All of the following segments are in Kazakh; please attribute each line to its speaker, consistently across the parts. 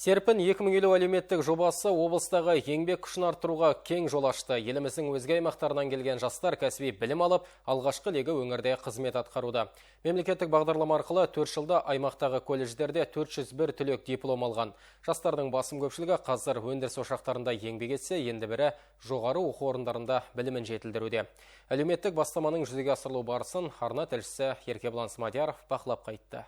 Speaker 1: Серпін 2050 әлеуметтік жобасы облыстағы еңбек күшін арттыруға кең жол ашты. Еліміздің өзге аймақтарынан келген жастар кәсіби білім алып, алғашқы легі өңірде қызмет атқаруда. Мемлекеттік бағдарлама арқылы 4 жылда аймақтағы колледждерде 401 түлек диплом алған. Жастардың басым көпшілігі қазір өндіріс ошақтарында еңбек етсе, енді бірі жоғары оқу орындарында білімін жетілдіруде. Әлеуметтік бастаманың жүзеге асырылу барысын арна тілшісі Еркебұлан Смадияров бақылап қайтты.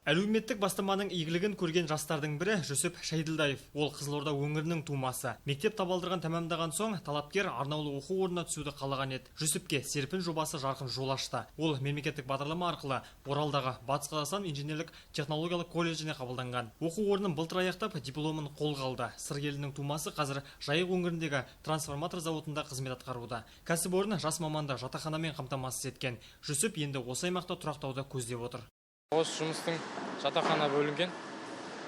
Speaker 2: Әлеуметтік бастаманың игілігін көрген жастардың бірі Жүсіп Шайділдаев. Ол Қызылорда өңірінің тумасы. Мектеп табалдырған тәмамдаған соң талапкер арнаулы оқу орнына түсуді қалаған еді. Жүсіпке Серпін жобасы жарқын жол ашты. Ол мемлекеттік бағдарлама арқылы Оралдағы Батыс Қазақстан инженерлік технологиялық колледжіне қабылданған. Оқу орнын былтыр аяқтап дипломын қолға алды. Сыргелінің тумасы қазір Жайық өңіріндегі трансформатор зауытында қызмет атқаруда. Кәсіпорын жас маманды жатақханамен қамтамасыз еткен. Жүсіп енді осы аймақта тұрақтауды көздеп отыр.
Speaker 3: Осы жұмыстың жатақхана бөлінген.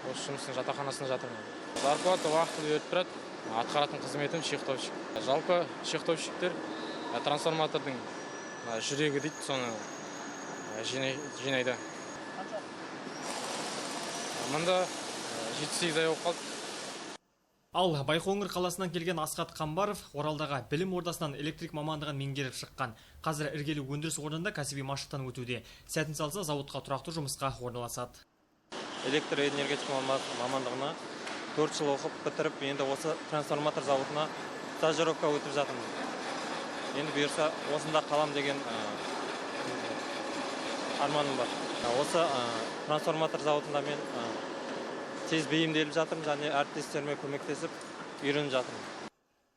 Speaker 3: Осы жұмыстың жатақханасында жатырмын. Зарплата уақытылы беріп тұрады. Атқаратын қызметім шектовщик. Жалпы шектовщиктер трансформатордың жүрегі дейді, соны жинайды. Мұнда 7-8 ай болып қалды.
Speaker 2: Ал Байқоңыр қаласынан келген Асқат Қамбаров Оралдағы білім ордасынан электрик мамандығын меңгеріп шыққан. Қазір іргелі өндіріс орнында кәсіби машықтан өтуде. Сәтін салса зауытқа тұрақты жұмысқа орналасады.
Speaker 4: Электроэнергетика мамандығына 4 жыл оқып бітіріп, енді осы трансформатор зауытына стажировка өтіп жатырмын. Енді бұйырса осында қалам деген арманым бар. Осы трансформатор зауытында мен тез бейімделіп жатырмын, және әріптестеріме көмектесіп үйреніп жатырмын.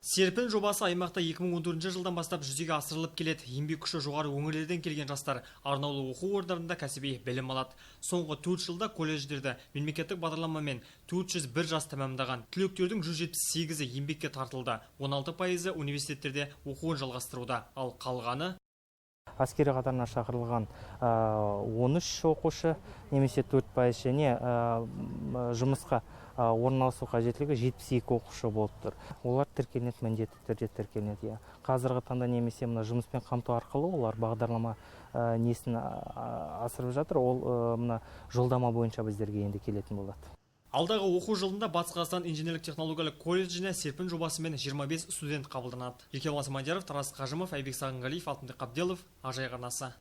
Speaker 2: Серпін жобасы аймақта 2014 жылдан бастап жүзеге асырылып келеді. Еңбек күші жоғары өңірлерден келген жастар арнаулы оқу орындарында кәсіби білім алады. Соңғы 4 жылда колледждерді мемлекеттік бағдарламамен 401 жас тәмамдаған. Түлектердің 178-і еңбекке тартылды. 16% университеттерде оқуын жалғастыруда. Ал қалғаны
Speaker 5: әскери қатарына шақырылған 13 оқушы, немесе 4% және жұмысқа орналасу қажеттілігі 72 оқушы болып тұр. Олар тіркелінеді, міндетті түрде тіркелінеді. Қазіргі таңда немесе жұмыспен қамту арқылы олар бағдарлама несін асырып жатыр. Ол жолдама бойынша біздерге енді келетін болады.
Speaker 2: Алдағы оқу жылында Батыс Қазақстан инженерлік технологиялық колледжіне Серпін жобасымен 25 студент қабылданады. Еркебұлан Смадияров, Тарас Қажымов, Айбек Сағынғалиев, Алтынбек Қабделов, Ажайық арнасы.